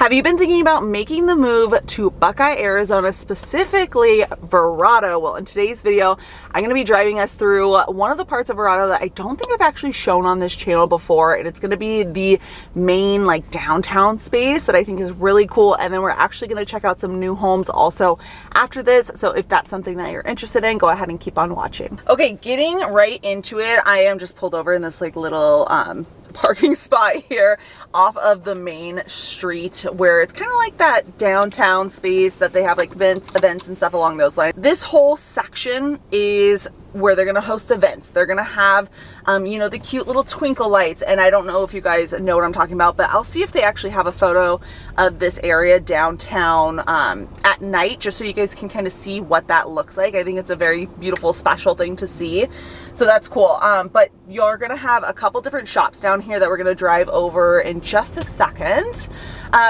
Have you been thinking about making the move to Buckeye, Arizona, specifically Verrado? Well, in today's video, I'm going to be driving us through one of the parts of Verrado that I don't think I've actually shown on this channel before, and it's going to be the main like downtown space that I think is really cool. And then we're actually going to check out some new homes also after this. So if that's something that you're interested in, go ahead and keep on watching. Okay, getting right into it, I am just pulled over in this like little parking spot here off of the main street where it's kind of like that downtown space that they have like events and stuff along those lines. This whole section is where they're going to host events. They're going to have, you know, the cute little twinkle lights. And I don't know if you guys know what I'm talking about, but I'll see if they actually have a photo of this area downtown at night, just so you guys can kind of see what that looks like. I think it's a very beautiful, special thing to see. So that's cool. But you're going to have a couple different shops down here that we're going to drive over in just a second.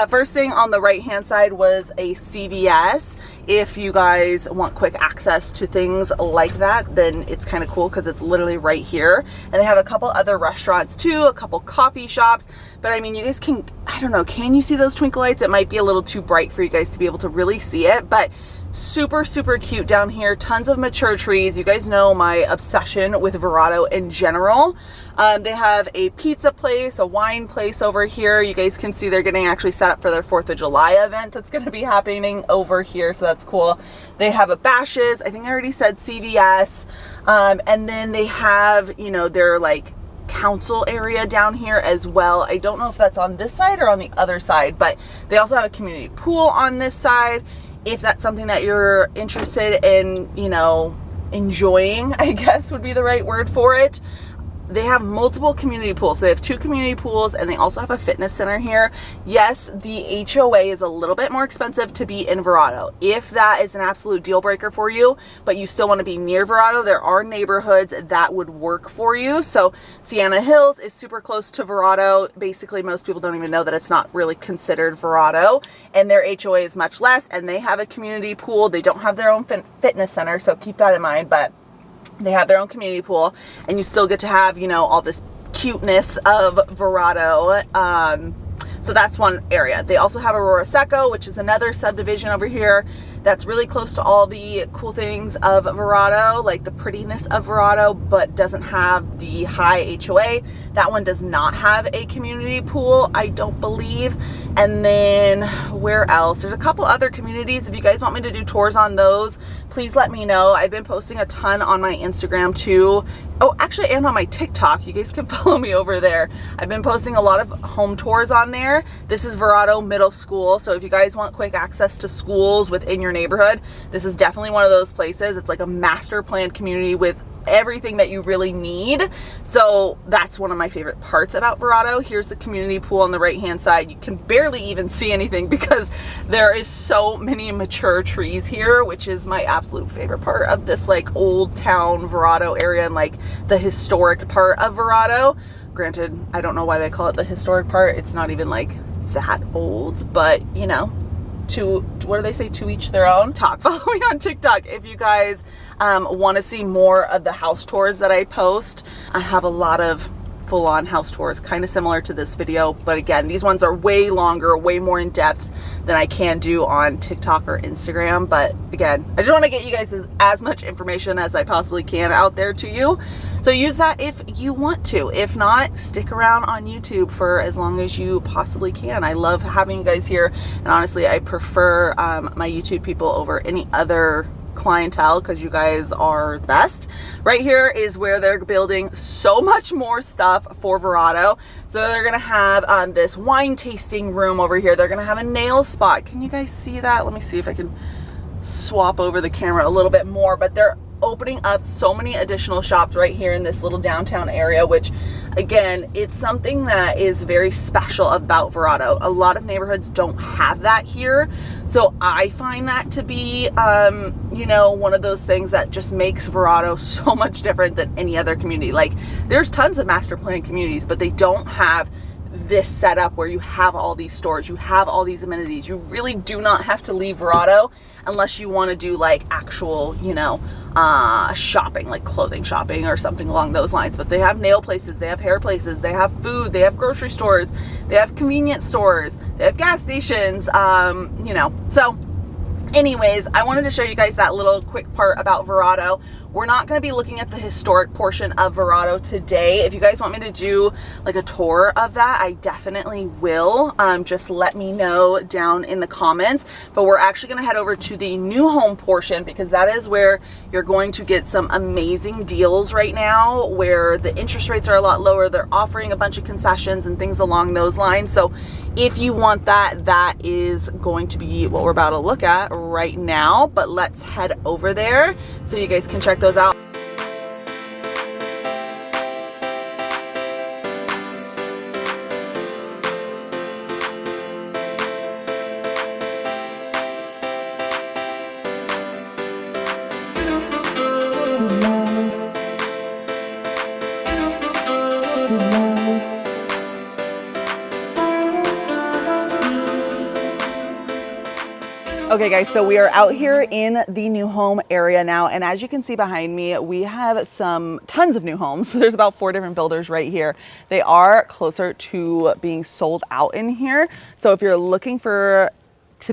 First thing on the right-hand side was a CVS. If you guys want quick access to things like that, then it's kind of cool because it's literally right here. And they have a couple other restaurants too, a couple coffee shops. But I mean, you guys can, I don't know, can you see those twinkle lights? It might be a little too bright for you guys to be able to really see it, but super, super cute down here. Tons of mature trees. You guys know my obsession with Verrado in general. They have a pizza place, a wine place over here. You guys can see they're getting actually set up for their 4th of July event that's going to be happening over here. So that's cool. They have a Bash's. I think I already said CVS. And then they have, you know, their like council area down here as well. I don't know if that's on this side or on the other side, but they also have a community pool on this side. If that's something that you're interested in, you know, enjoying, I guess would be the right word for it. They have multiple community pools. So they have 2 community pools, and they also have a fitness center here. Yes, the HOA is a little bit more expensive to be in Verrado. If that is an absolute deal breaker for you, but you still want to be near Verrado, there are neighborhoods that would work for you. So Sienna Hills is super close to Verrado. Basically, most people don't even know that it's not really considered Verrado, and their HOA is much less, and they have a community pool. They don't have their own fitness center, so keep that in mind, but they have their own community pool, and you still get to have, you know, all this cuteness of Verrado. So that's one area. They also have Aurora Seco, which is another subdivision over here that's really close to all the cool things of Verrado, like the prettiness of Verrado, but doesn't have the high HOA. That one does not have a community pool, I don't believe. And then where else? There's a couple other communities. If you guys want me to do tours on those, please let me know. I've been posting a ton on my Instagram too. Oh, actually, and on my TikTok. You guys can follow me over there. I've been posting a lot of home tours on there. This is Verrado Middle School. So if you guys want quick access to schools within your neighborhood, this is definitely one of those places. It's like a master planned community with everything that you really need. So that's one of my favorite parts about Verrado. Here's the community pool on the right hand side. You can barely even see anything because there is so many mature trees here, which is my absolute favorite part of this like old town Verrado area and like the historic part of Verrado. Granted, I don't know why they call it the historic part. It's not even like that old, but you know, what do they say, to each their own. Follow me on TikTok if you guys want to see more of the house tours that I post. I have a lot of full-on house tours, kind of similar to this video, but again, these ones are way longer, way more in depth than I can do on TikTok or Instagram. But again, I just want to get you guys as much information as I possibly can out there to you. So use that if you want to. If not, stick around on YouTube for as long as you possibly can. I love having you guys here, and honestly, I prefer my YouTube people over any other clientele because you guys are the best. Right here is where they're building so much more stuff for Verrado. So they're gonna have this wine tasting room over here. They're gonna have a nail spot. Can you guys see that? Let me see if I can swap over the camera a little bit more, but they're opening up so many additional shops right here in this little downtown area, which again, it's something that is very special about Verrado. A lot of neighborhoods don't have that here. So I find that to be, you know, one of those things that just makes Verrado so much different than any other community. Like there's tons of master plan communities, but they don't have this setup where you have all these stores, you have all these amenities. You really do not have to leave Verrado unless you want to do like actual, you know, shopping, like clothing shopping or something along those lines. But they have nail places, they have hair places, they have food, they have grocery stores, they have convenience stores, they have gas stations, you know. So anyways, I wanted to show you guys that little quick part about Verrado. We're not going to be looking at the historic portion of Verrado today. If you guys want me to do like a tour of that, I definitely will. Just let me know down in the comments. But we're actually going to head over to the new home portion because that is where you're going to get some amazing deals right now, where the interest rates are a lot lower. They're offering a bunch of concessions and things along those lines. So if you want that, that is going to be what we're about to look at right now. But let's head over there so you guys can check those out. Okay guys, so we are out here in the new home area now, and as you can see behind me, we have tons of new homes. There's about 4 different builders right here. They are closer to being sold out in here. So if you're looking to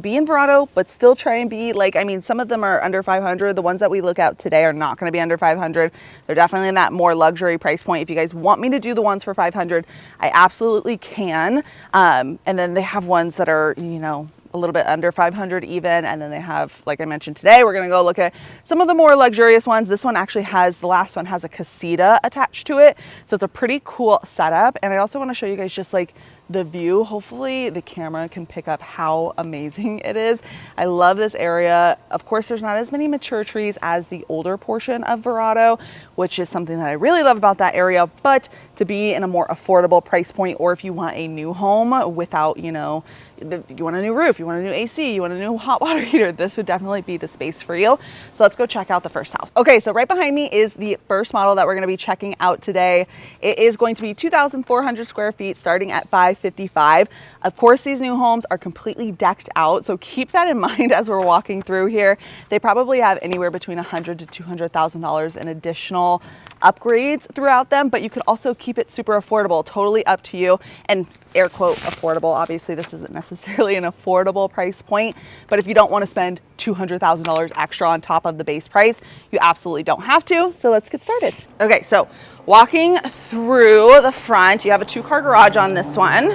be in Verrado, but still try and be like, I mean, some of them are under 500. The ones that we look at today are not going to be under 500. They're definitely in that more luxury price point. If you guys want me to do the ones for 500, I absolutely can. And then they have ones that are, you know, a little bit under 500 even. And then they have, like I mentioned today, we're going to go look at some of the more luxurious ones. This one actually has, the last one has a casita attached to it. So it's a pretty cool setup. And I also want to show you guys just like the view. Hopefully the camera can pick up how amazing it is. I love this area. Of course, there's not as many mature trees as the older portion of Verrado, which is something that I really love about that area. But to be in a more affordable price point, or if you want a new home without, you know, you want a new roof, you want a new AC, you want a new hot water heater, this would definitely be the space for you. So let's go check out the first house. Okay, so right behind me is the first model that we're going to be checking out today. It is going to be 2,400 square feet starting at $555. Of course, these new homes are completely decked out, so keep that in mind as we're walking through here. They probably have anywhere between $100,000 to $200,000 in additional upgrades throughout them, but you could also keep it super affordable, totally up to you. And air quote affordable, obviously this isn't necessarily an affordable price point, but if you don't want to spend $200,000 extra on top of the base price, you absolutely don't have to. So let's get started. Okay, so walking through the front, you have a 2-car garage on this one,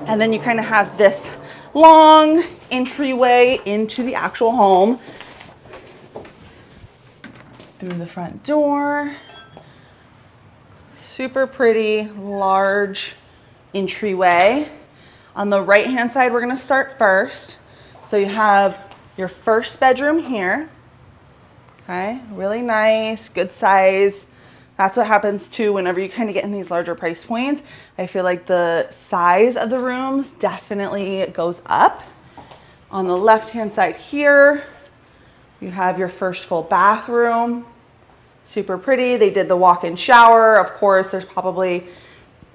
and then you kind of have this long entryway into the actual home through the front door. Super pretty, large entryway. On the right hand side, we're gonna start first. So you have your first bedroom here. Okay, really nice, good size. That's what happens too whenever you kind of get in these larger price points. I feel like the size of the rooms definitely goes up. On the left hand side here, you have your first full bathroom. Super pretty. They did the walk-in shower. Of course, there's probably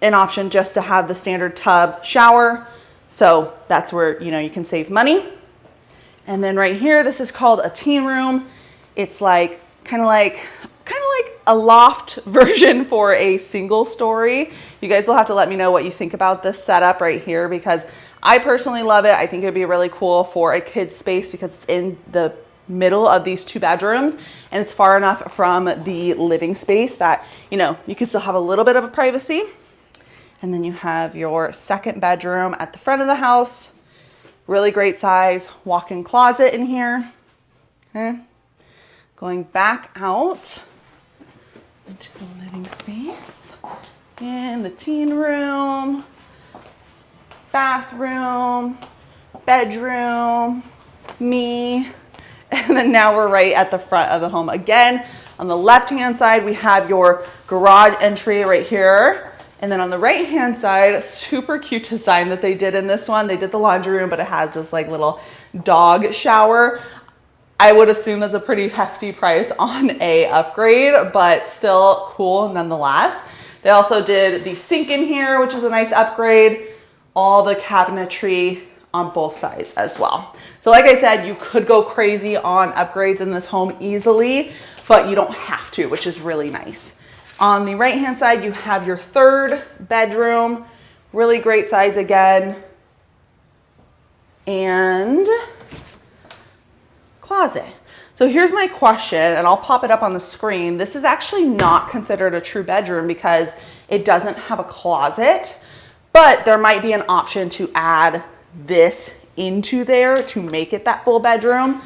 an option just to have the standard tub shower. So that's where, you know, you can save money. And then right here, this is called a teen room. It's like kind of like a loft version for a single story. You guys will have to let me know what you think about this setup right here, because I personally love it. I think it'd be really cool for a kid's space because it's in the middle of these 2 bedrooms and it's far enough from the living space that, you know, you can still have a little bit of a privacy. And then you have your second bedroom at the front of the house. Really great size walk-in closet in here. Okay. Going back out into the living space and the teen room, bathroom, bedroom, me. And then now we're right at the front of the home. Again, on the left-hand side, we have your garage entry right here. And then on the right-hand side, super cute design that they did in this one. They did the laundry room, but it has this like little dog shower. I would assume that's a pretty hefty price on a upgrade, but still cool nonetheless. They also did the sink in here, which is a nice upgrade. all the cabinetry on both sides as well. So like I said, you could go crazy on upgrades in this home easily, but you don't have to, which is really nice. On the right-hand side, you have your third bedroom, really great size again, and closet. So here's my question, and I'll pop it up on the screen. This is actually not considered a true bedroom because it doesn't have a closet, but there might be an option to add this into there to make it that full bedroom.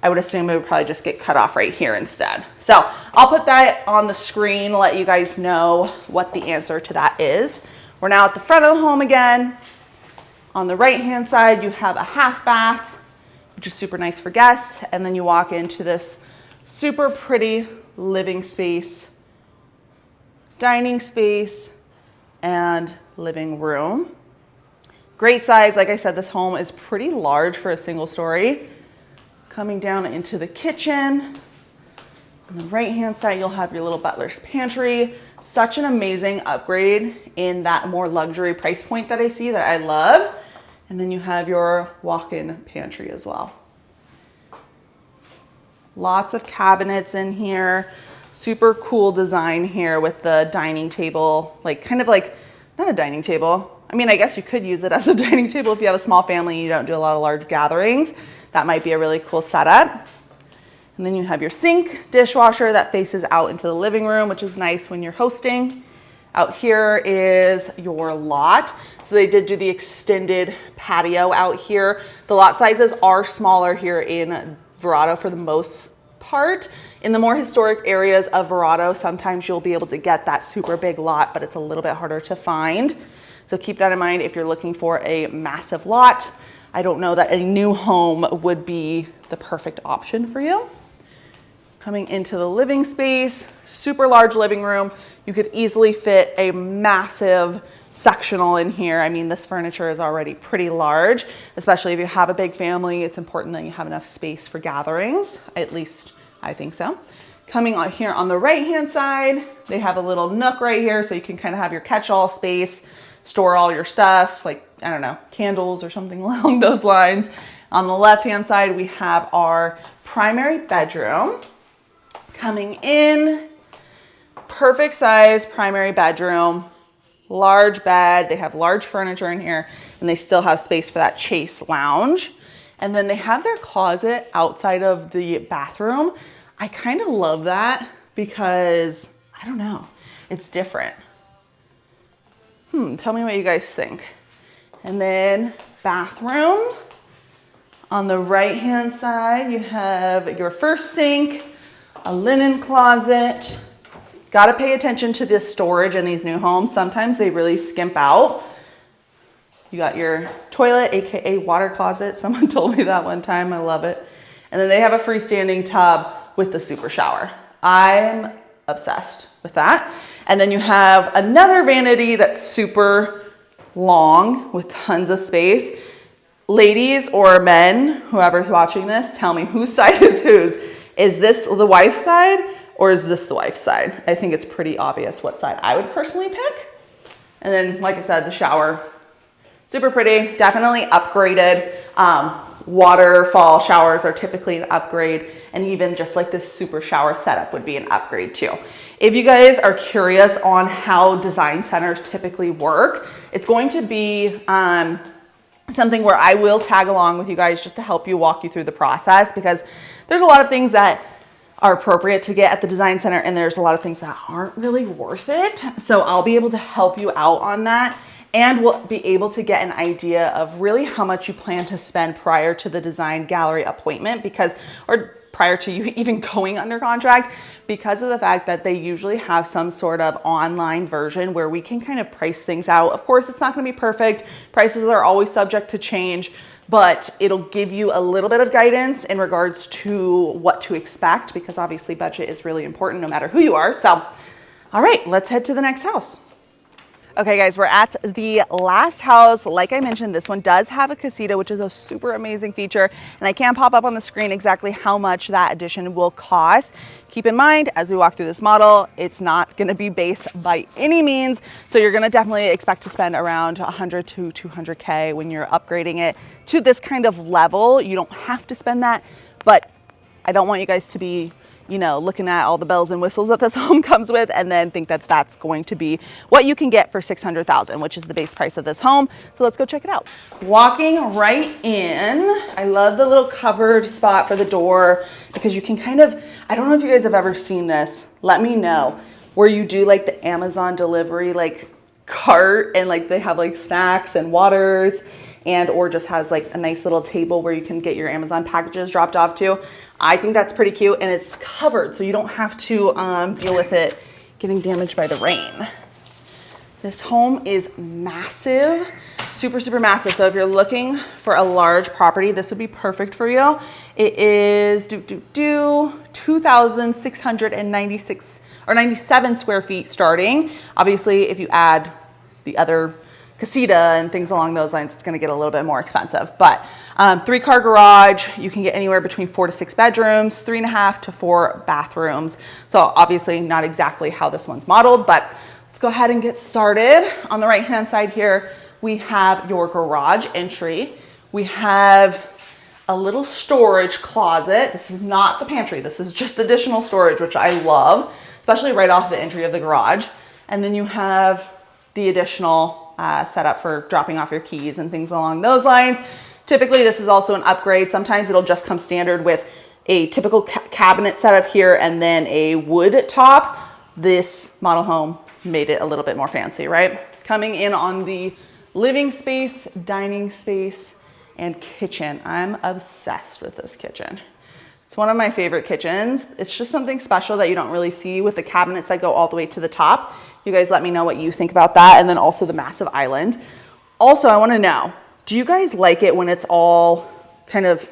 I would assume it would probably just get cut off right here instead. So I'll put that on the screen, let you guys know what the answer to that is. We're now at the front of the home again. On the right-hand side, you have a half bath, which is super nice for guests. And then you walk into this super pretty living space, dining space, and living room. Great size. Like I said, this home is pretty large for a single story. Coming down into the kitchen. On the right-hand side, you'll have your little butler's pantry. Such an amazing upgrade in that more luxury price point that I see that I love. And then you have your walk-in pantry as well. Lots of cabinets in here. Super cool design here with the dining table, like kind of like, not a dining table. I mean, I guess you could use it as a dining table if you have a small family and you don't do a lot of large gatherings. That might be a really cool setup. And then you have your sink, dishwasher that faces out into the living room, which is nice when you're hosting. Out here is your lot. So they did do the extended patio out here. The lot sizes are smaller here in Verrado for the most part. In the more historic areas of Verrado, sometimes you'll be able to get that super big lot, but it's a little bit harder to find. So keep that in mind if you're looking for a massive lot. I don't know that a new home would be the perfect option for you. Coming into the living space, super large living room. You could easily fit a massive sectional in here. I mean, this furniture is already pretty large, especially if you have a big family. It's important that you have enough space for gatherings. At least I think so. Coming on here on the right-hand side, they have a little nook right here so you can kind of have your catch-all space, store all your stuff, like, I don't know, candles or something along those lines. On the left-hand side, we have our primary bedroom. Coming in, perfect size primary bedroom, large bed. They have large furniture in here, and they still have space for that chase lounge. And then they have their closet outside of the bathroom. I kind of love that because, I don't know, it's different. Tell me what you guys think. And then bathroom. On the right-hand side, you have your first sink, a linen closet. Got to pay attention to this storage in these new homes. Sometimes they really skimp out. You got your toilet, AKA water closet. Someone told me that one time. I love it. And then they have a freestanding tub with the super shower. I'm obsessed with that. And then you have another vanity that's super long with tons of space. Ladies or men, whoever's watching this, tell me whose side is whose. Is this the wife's side or is this the wife's side? I think it's pretty obvious what side I would personally pick. And then, like I said, the shower, super pretty, definitely upgraded. Waterfall showers are typically an upgrade, and even just like this super shower setup would be an upgrade too. If you guys are curious on how design centers typically work, it's going to be something where I will tag along with you guys just to help you walk you through the process, because there's a lot of things that are appropriate to get at the design center, and there's a lot of things that aren't really worth it. So I'll be able to help you out on that, and we'll be able to get an idea of really how much you plan to spend prior to the design gallery appointment, or prior to you even going under contract, because of the fact that they usually have some sort of online version where we can kind of price things out. Of course, it's not going to be perfect. Prices are always subject to change, but it'll give you a little bit of guidance in regards to what to expect, because obviously budget is really important no matter who you are. So, all right, let's head to the next house. Okay guys, we're at the last house. Like I mentioned, this one does have a casita, which is a super amazing feature. And I can pop up on the screen exactly how much that addition will cost. Keep in mind, as we walk through this model, it's not gonna be base by any means. So you're gonna definitely expect to spend around 100 to 200K when you're upgrading it to this kind of level. You don't have to spend that, but I don't want you guys to be, you know, looking at all the bells and whistles that this home comes with and then think that that's going to be what you can get for $600,000, which is the base price of this home. So let's go check it out. Walking right in, I love the little covered spot for the door because you can kind of, I don't know if you guys have ever seen this, let me know, where you do like the Amazon delivery like cart and like they have like snacks and waters and or just has like a nice little table where you can get your Amazon packages dropped off to. I think that's pretty cute and it's covered so you don't have to deal with it getting damaged by the rain. This home is massive, super, super massive. So if you're looking for a large property, this would be perfect for you. It is 2,696 or 97 square feet starting. Obviously, if you add the other casita and things along those lines, it's going to get a little bit more expensive. But 3-car garage, you can get anywhere between 4 to 6 bedrooms, 3.5 to 4 bathrooms. So obviously not exactly how this one's modeled, but let's go ahead and get started. On the right hand side here, we have your garage entry. We have a little storage closet. This is not the pantry. This is just additional storage, which I love, especially right off the entry of the garage. And then you have the additional setup for dropping off your keys and things along those lines. Typically, this is also an upgrade. Sometimes it'll just come standard with a typical cabinet setup here and then a wood top. This model home made it a little bit more fancy, right? Coming in on the living space, dining space, and kitchen. I'm obsessed with this kitchen. It's one of my favorite kitchens. It's just something special that you don't really see with the cabinets that go all the way to the top. You guys let me know what you think about that. And then also the massive island. Also, I wanna know, do you guys like it when it's all kind of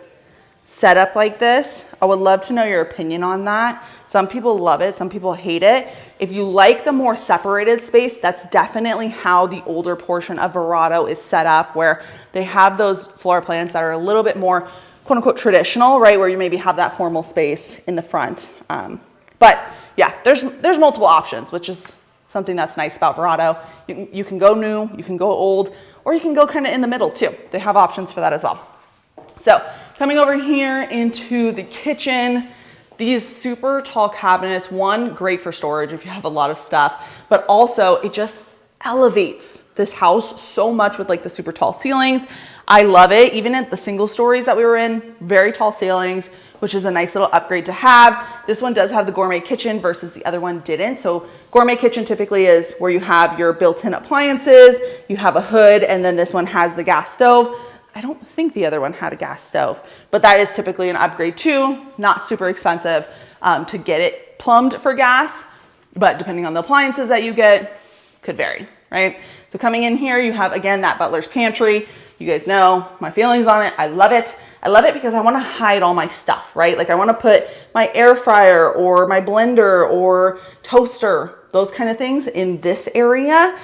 set up like this? I would love to know your opinion on that. Some people love it, some people hate it. If you like the more separated space, that's definitely how the older portion of Verrado is set up, where they have those floor plans that are a little bit more quote unquote traditional, right? Where you maybe have that formal space in the front. But yeah, there's multiple options, which is something that's nice about Verrado. You can go new, you can go old, or you can go kind of in the middle too. They have options for that as well. So coming over here into the kitchen, these super tall cabinets, one, great for storage if you have a lot of stuff, but also it just elevates this house so much with like the super tall ceilings. I love it. Even at the single stories that we were in, very tall ceilings, which is a nice little upgrade to have. This one does have the gourmet kitchen versus the other one didn't. So gourmet kitchen typically is where you have your built-in appliances, you have a hood, and then this one has the gas stove. I don't think the other one had a gas stove, but that is typically an upgrade too. Not super expensive to get it plumbed for gas, but depending on the appliances that you get, could vary, right? So coming in here, you have, again, that butler's pantry. You guys know my feelings on it. I love it. I love it because I want to hide all my stuff, right? Like I want to put my air fryer or my blender or toaster, those kind of things in this area.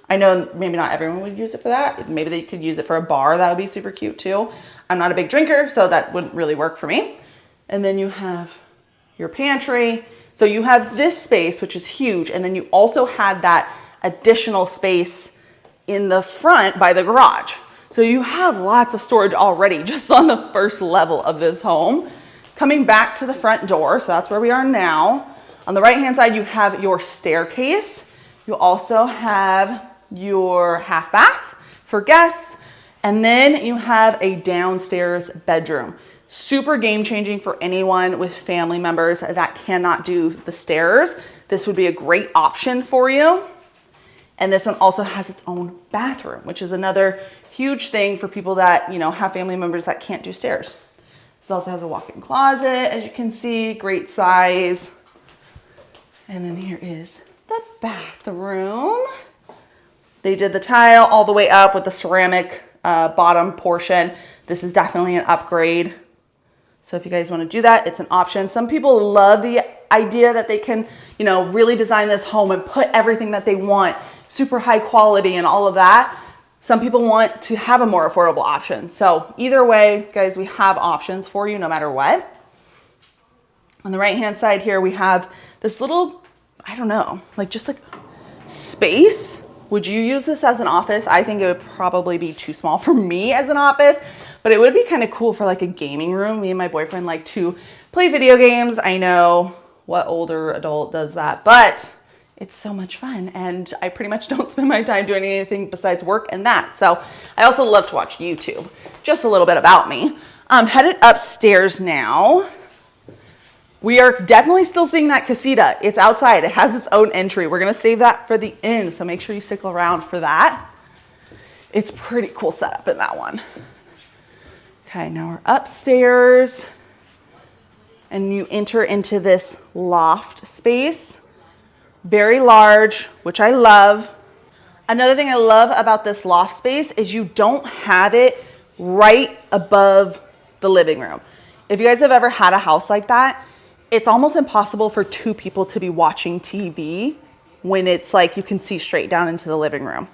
I know maybe not everyone would use it for that. Maybe they could use it for a bar. That would be super cute too. I'm not a big drinker, so that wouldn't really work for me. And then you have your pantry. So you have this space, which is huge. And then you also had that additional space in the front by the garage. So you have lots of storage already just on the first level of this home. Coming back to the front door, so that's where we are now. On the right hand side, you have your staircase. You also have your half bath for guests. And then you have a downstairs bedroom. Super game changing for anyone with family members that cannot do the stairs. This would be a great option for you. And this one also has its own bathroom, which is another huge thing for people that, you know, have family members that can't do stairs. This also has a walk-in closet, as you can see, great size. And then here is the bathroom. They did the tile all the way up with the ceramic bottom portion. This is definitely an upgrade. So if you guys want to do that, it's an option. Some people love the idea that they can, you know, really design this home and put everything that they want, super high quality and all of that. Some people want to have a more affordable option. So either way, guys, we have options for you no matter what. On the right hand side here, we have this little, I don't know, like just like space. Would you use this as an office? I think it would probably be too small for me as an office, but it would be kind of cool for like a gaming room. Me and my boyfriend like to play video games. I know what older adult does that, but it's so much fun. And I pretty much don't spend my time doing anything besides work and that. So I also love to watch YouTube. Just a little bit about me. I'm headed upstairs now. We are definitely still seeing that casita. It's outside. It has its own entry. We're going to save that for the end, so make sure you stick around for that. It's pretty cool setup in that one. Okay, now we're upstairs, and you enter into this loft space. Very large, which I love. Another thing I love about this loft space is you don't have it right above the living room. If you guys have ever had a house like that, it's almost impossible for two people to be watching TV when it's like you can see straight down into the living room.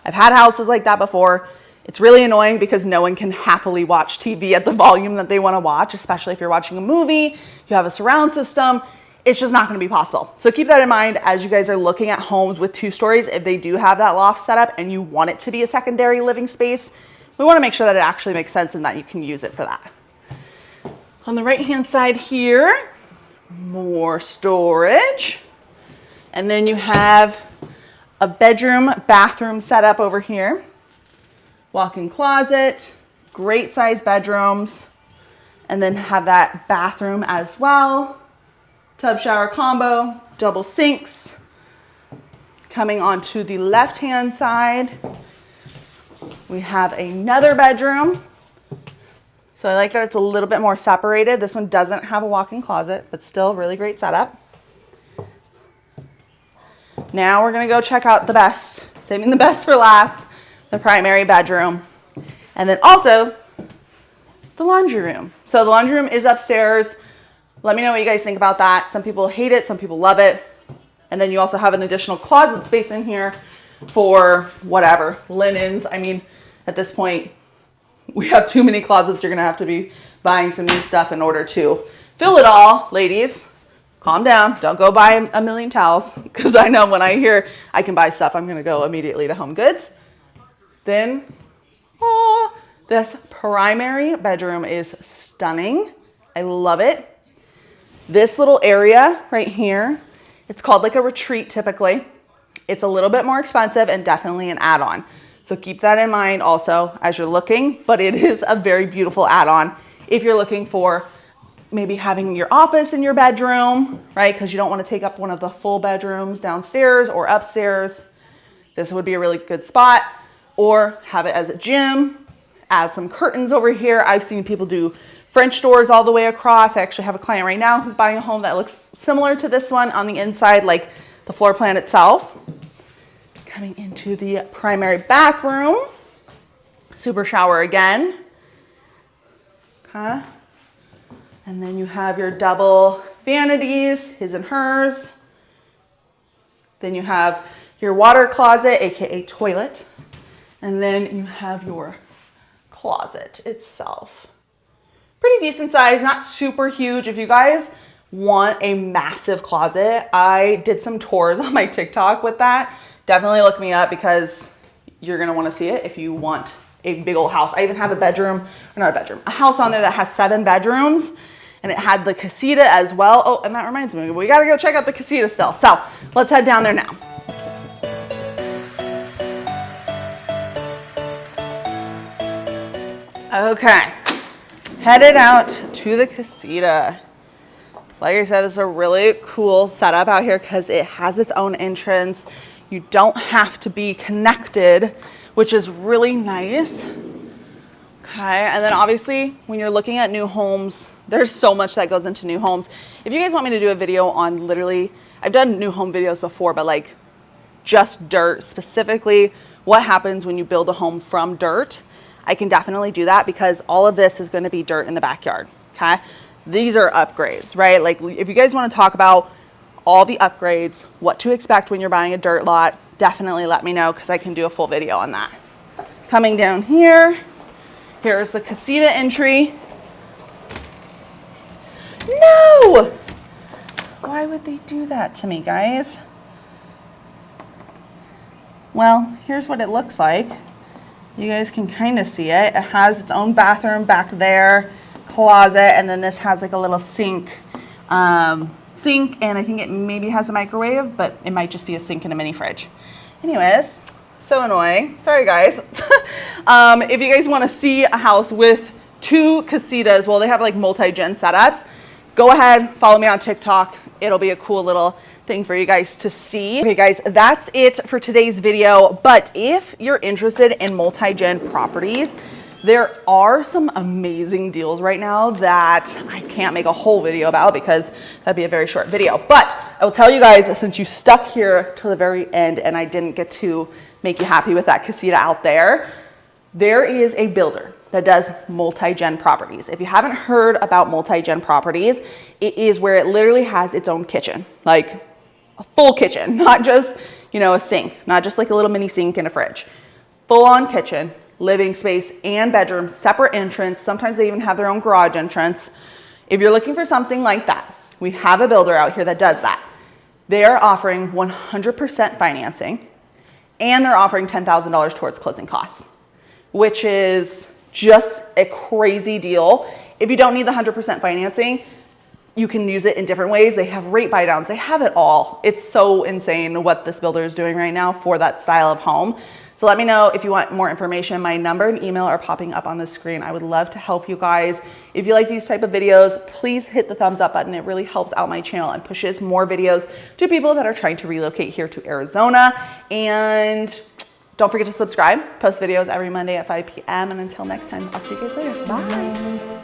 I've had houses like that before. It's really annoying because no one can happily watch TV at the volume that they want to watch, especially if you're watching a movie, you have a surround system. It's just not going to be possible. So keep that in mind as you guys are looking at homes with 2 stories. If they do have that loft setup and you want it to be a secondary living space, we want to make sure that it actually makes sense and that you can use it for that. On the right hand side here, more storage. And then you have a bedroom, bathroom setup over here. Walk-in closet, great size bedrooms. And then have that bathroom as well. Tub shower combo, double sinks. Coming onto the left-hand side, we have another bedroom. So I like that it's a little bit more separated. This one doesn't have a walk-in closet, but still really great setup. Now we're gonna go check out the best, saving the best for last, the primary bedroom. And then also the laundry room. So the laundry room is upstairs. Let me know what you guys think about that. Some people hate it, some people love it. And then you also have an additional closet space in here for whatever, linens. I mean, at this point, we have too many closets. You're gonna have to be buying some new stuff in order to fill it all. Ladies, calm down. Don't go buy a million towels, because I know when I hear I can buy stuff, I'm gonna go immediately to Home Goods. Then, oh, this primary bedroom is stunning. I love it. This little area right here, it's called like a retreat typically. It's a little bit more expensive and definitely an add-on. So keep that in mind also as you're looking, but it is a very beautiful add-on if you're looking for maybe having your office in your bedroom, right? Because you don't want to take up one of the full bedrooms downstairs or upstairs. This would be a really good spot. Or have it as a gym, add some curtains over here. I've seen people do French doors all the way across. I actually have a client right now who's buying a home that looks similar to this one on the inside, like the floor plan itself. Coming into the primary bathroom, super shower again. Okay. And then you have your double vanities, his and hers. Then you have your water closet, aka toilet. And then you have your closet itself. Pretty decent size, not super huge. If you guys want a massive closet, I did some tours on my TikTok with that. Definitely look me up because you're gonna wanna see it if you want a big old house. I even have a bedroom, or not a bedroom, a house on there that has 7 bedrooms, and it had the casita as well. Oh, and that reminds me, we gotta go check out the casita still. So let's head down there now. Okay, headed out to the casita. Like I said, this is a really cool setup out here because it has its own entrance. You don't have to be connected, which is really nice. Okay, and then obviously when you're looking at new homes, there's so much that goes into new homes. If you guys want me to do a video on literally, I've done new home videos before, but like just dirt, specifically what happens when you build a home from dirt, I can definitely do that because all of this is going to be dirt in the backyard. Okay, these are upgrades, right? Like if you guys want to talk about all the upgrades, what to expect when you're buying a dirt lot, definitely let me know because I can do a full video on that. Coming down here, here's the casita entry. No! Why would they do that to me, guys? Well, here's what it looks like. You guys can kind of see it. It has its own bathroom back there, closet, and then this has like a little sink, and I think it maybe has a microwave, but it might just be a sink and a mini fridge. Anyways, so annoying. Sorry, guys. If you guys want to see a house with 2 casitas, well, they have like multi-gen setups. Go ahead, follow me on TikTok. It'll be a cool little thing for you guys to see. Okay, guys, that's it for today's video. But if you're interested in multi-gen properties, there are some amazing deals right now that I can't make a whole video about because that'd be a very short video. But I will tell you guys, since you stuck here till the very end and I didn't get to make you happy with that casita out there, there is a builder that does multi-gen properties. If you haven't heard about multi-gen properties, it is where it literally has its own kitchen, like a full kitchen, not just, you know, a sink, not just like a little mini sink and a fridge. Full on kitchen, living space and bedroom, separate entrance. Sometimes they even have their own garage entrance. If you're looking for something like that, we have a builder out here that does that. They are offering 100% financing and they're offering $10,000 towards closing costs, which is just a crazy deal. If you don't need the 100% financing, you can use it in different ways. They have rate buy downs. They have it all. It's so insane what this builder is doing right now for that style of home. So let me know if you want more information. My number and email are popping up on the screen. I would love to help you guys. If you like these type of videos, please hit the thumbs up button. It really helps out my channel and pushes more videos to people that are trying to relocate here to Arizona. And don't forget to subscribe. Post videos every Monday at 5 p.m. And until next time, I'll see you guys later. Bye.